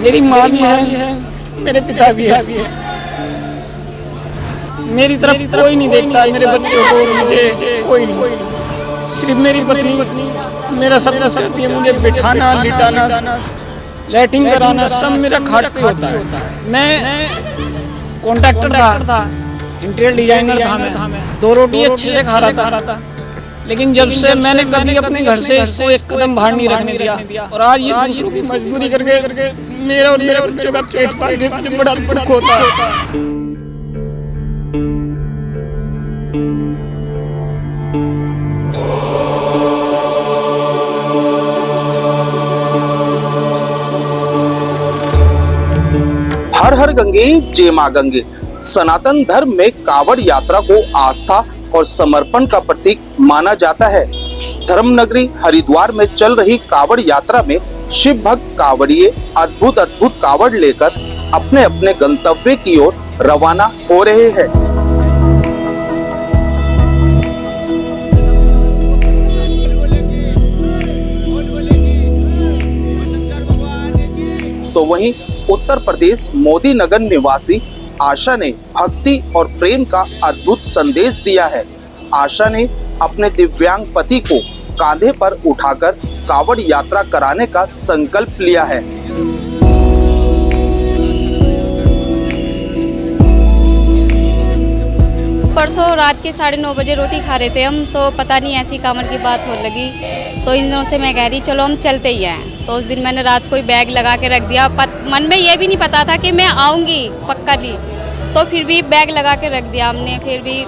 मेरी माँ भी है, मेरे पिता भी है। मेरी तरफ कोई नहीं देखता, मेरे बच्चों को, मुझे कोई नहीं। सिर्फ मेरी पत्नी मेरा सब करती है, मुझे बिठाना, लिटाना, लैट्रिन कराना सब मेरा खाट पे होता है। मैं कॉन्ट्रैक्टर था, इंटीरियर डिजाइनर था मैं, 2 रोटी अच्छे से खा रहा था। लेकिन जब से मैंने कभी अपने घर से इसको एक कदम बाहर नहीं रखने दिया और आज ये दूसरों की मजदूरी करके मेरा और मेरे बच्चों का पेट पालने मुझे बड़ा दुख होता है। हर हर गंगे जय मां गंगे। सनातन धर्म में कावड़ यात्रा को आस्था और समर्पण का प्रतीक माना जाता है। धर्म नगरी हरिद्वार में चल रही कावड़ यात्रा में शिव भक्त कावड़िए अद्भुत कावड़ लेकर अपने अपने गंतव्य की ओर रवाना हो रहे हैं। तो वहीं उत्तर प्रदेश मोदी नगर निवासी आशा ने भक्ति और प्रेम का अद्भुत संदेश दिया है। आशा ने अपने दिव्यांग पति को कांधे पर उठाकर कावड़ यात्रा कराने का संकल्प लिया है। परसों रात के 9:30 बजे रोटी खा रहे थे हम, तो पता नहीं ऐसी कांवड़ की बात होने लगी, तो इन दिनों से मैं कह रही चलो हम चलते ही हैं। तो उस दिन मैंने रात को ही बैग लगा के रख दिया, मन में ये भी नहीं पता था कि मैं आऊँगी पक्का नहीं, तो फिर भी बैग लगा के रख दिया हमने। फिर भी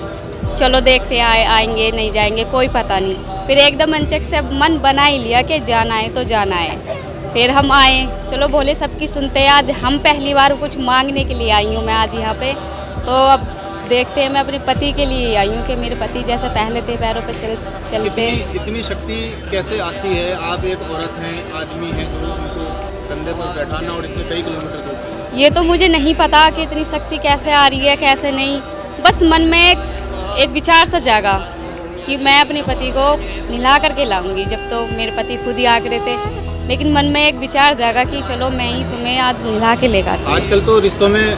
चलो देखते आएंगे नहीं जाएंगे कोई पता नहीं। फिर एकदम अनचक से मन बना ही लिया कि जाना है तो जाना है। फिर हम आए, चलो भोले सबकी सुनते हैं। आज हम पहली बार कुछ मांगने के लिए आई हूँ मैं आज यहाँ पे, तो अब देखते हैं। मैं अपने पति के लिए आई हूँ कि मेरे पति जैसे पहले थे पैरों पे चलते। इतनी शक्ति कैसे आती है? आप एक औरत हैं, आदमी हैं, तो उनको कंधे पर बैठाना और इतने कई किलोमीटर दूर, ये तो मुझे नहीं पता कि इतनी शक्ति कैसे आ रही है कैसे नहीं। बस मन में एक विचार सा जागा कि मैं अपने पति को निला करके लाऊंगी, जब तो मेरे पति खुद ही आ गए थे। लेकिन मन में एक विचार जागा कि चलो मैं ही तुम्हें आज निला के लेगा। आजकल तो रिश्तों में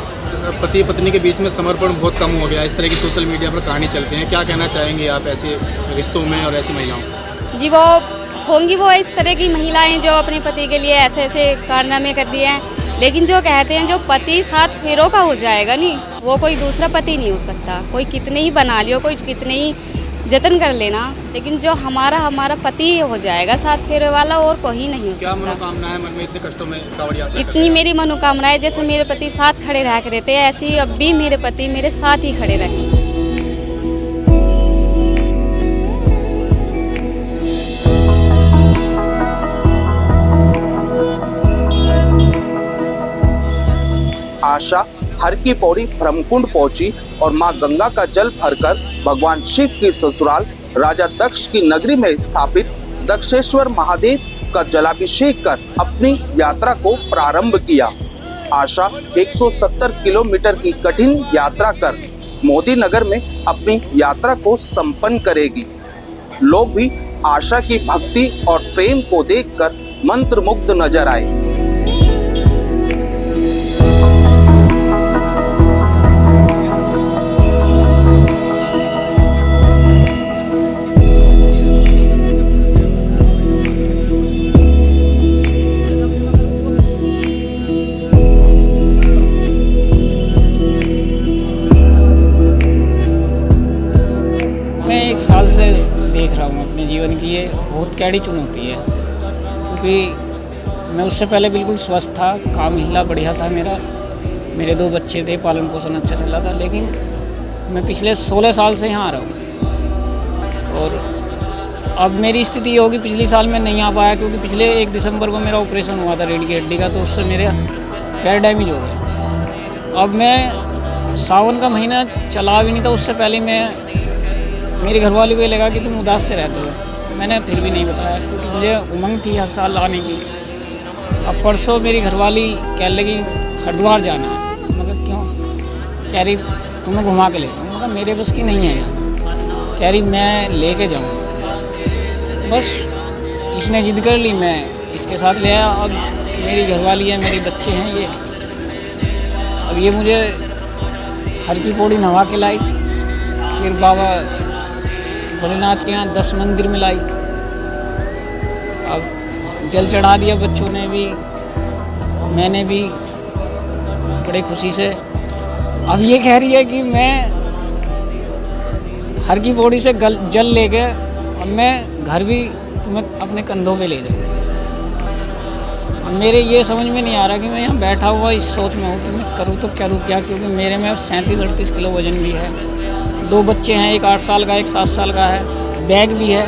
पति पत्नी के बीच में समर्पण बहुत कम हो गया, इस तरह की सोशल मीडिया पर कहानी चलते हैं। क्या कहना चाहेंगे आप ऐसे रिश्तों में और ऐसी महिलाओं? जी वो होंगी वो इस तरह की महिलाएं जो अपने पति के लिए ऐसे ऐसे कारनामे कर दिए हैं। लेकिन जो कहते हैं जो पति 7 फेरों का हो जाएगा नहीं, वो कोई दूसरा पति नहीं हो सकता। कोई कितने ही बना लियो, कोई कितने ही जतन कर लेना, लेकिन जो हमारा पति हो जाएगा 7 फेरे वाला, और कोई नहीं हो सकता। क्या मनोकामना है मन में इतने कष्टों में कावड़ यात्रा? इतनी मेरी मनोकामना है, जैसे मेरे पति साथ खड़े रह कर रहते हैं, ऐसे ही अब भी मेरे पति मेरे साथ ही खड़े रहें। आशा हर की पौड़ी ब्रह्मकुंड पहुंची और मां गंगा का जल भरकर भगवान शिव की ससुराल राजा दक्ष की नगरी में स्थापित दक्षेश्वर महादेव का जलाभिषेक कर अपनी यात्रा को प्रारंभ किया। आशा 170 किलोमीटर की कठिन यात्रा कर मोदी नगर में अपनी यात्रा को संपन्न करेगी। लोग भी आशा की भक्ति और प्रेम को देखकर मंत्रमुग्ध नजर आए। साल से देख रहा हूँ अपने जीवन की ये बहुत कैडी चुनौती है, क्योंकि मैं उससे पहले बिल्कुल स्वस्थ था, काम हिला बढ़िया था मेरे 2 बच्चे थे, पालन पोषण अच्छा चल रहा था। लेकिन मैं पिछले 16 साल से यहाँ आ रहा हूँ और अब मेरी स्थिति ये होगी, पिछले साल मैं नहीं आ पाया क्योंकि पिछले 1 दिसंबर को मेरा ऑपरेशन हुआ था रीढ़ की हड्डी का, तो उससे मेरा पैर डैमेज हो गया। अब मैं सावन का महीना चला भी नहीं था, उससे पहले मेरी घरवाली को ये लगा कि तुम उदास से रहते हो। मैंने फिर भी नहीं बताया क्योंकि मुझे उमंग थी हर साल आने की। अब परसों मेरी घरवाली कह लगी हरिद्वार जाना है। मतलब क्यों? कह रही तुम्हें घुमा के ले जाऊँ। मतलब मेरे बस की नहीं है यार। कह रही मैं लेके जाऊँ। बस इसने जिद कर ली, मैं इसके साथ ले आया। अब मेरी घरवाली है, मेरे बच्चे हैं ये। अब ये मुझे हर की पौड़ी नवा के लाई, फिर बाबा भोलेनाथ के यहाँ 10 मंदिर में लाई। अब जल चढ़ा दिया बच्चों ने भी, मैंने भी बड़े खुशी से। अब ये कह रही है कि मैं हर की पौड़ी से जल लेके अब मैं घर भी तुम्हें अपने कंधों पे ले जाऊँ। अब मेरे ये समझ में नहीं आ रहा कि मैं यहाँ बैठा हुआ इस सोच में हूँ कि मैं करूँ तो करूँ क्या, क्योंकि मेरे में अब 37-38 किलो वज़न भी है, 2 बच्चे हैं, एक 8 साल का, एक 7 साल का है, बैग भी है।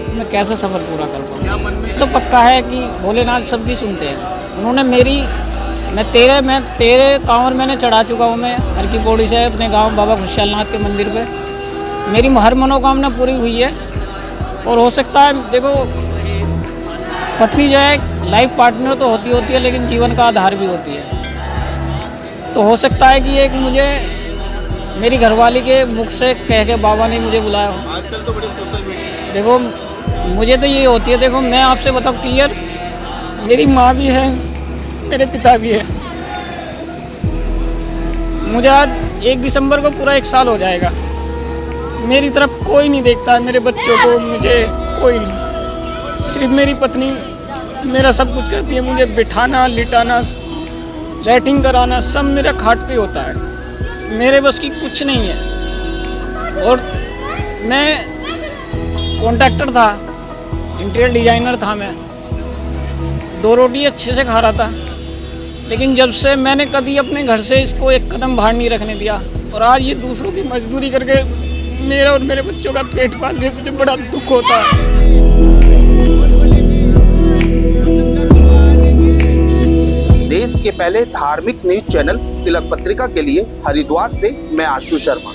मैं कैसे सफ़र पूरा कर पाऊँ? तो पक्का है कि भोलेनाथ सबकी सुनते हैं। उन्होंने मैं तेरे कांवर मैंने चढ़ा चुका हूँ। मैं हर की पौड़ी से अपने गाँव बाबा खुशहालनाथ के मंदिर पर मेरी हर मनोकामना पूरी हुई है। और हो सकता है, देखो पत्नी जो है लाइफ पार्टनर तो होती है, लेकिन जीवन का आधार भी होती है। तो हो सकता है कि एक मुझे मेरी घरवाली के मुख से कह के बाबा ने मुझे बुलाया हो। आजकल तो बड़े सोशल मीडिया, देखो मुझे तो ये होती है, देखो मैं आपसे बताऊँ क्लियर, मेरी माँ भी है, मेरे पिता भी है। मुझे आज 1 दिसंबर को पूरा 1 साल हो जाएगा। मेरी तरफ कोई नहीं देखता है, मेरे बच्चों को, मुझे कोई नहीं। सिर्फ मेरी पत्नी मेरा सब कुछ करती है। मुझे बिठाना, लिटाना, लैट्रिन कराना सब मेरा खाट पे होता है। मेरे बस की कुछ नहीं है। और मैं कॉन्ट्रैक्टर था, इंटीरियर डिज़ाइनर था। मैं 2 रोटी अच्छे से खा रहा था, लेकिन जब से मैंने कभी अपने घर से इसको 1 कदम बाहर नहीं रखने दिया, और आज ये दूसरों की मजदूरी करके मेरा और मेरे बच्चों का पेट पालने, मुझे बड़ा दुख होता है। देश के पहले धार्मिक न्यूज चैनल तिलक पत्रिका के लिए हरिद्वार से मैं आशु शर्मा।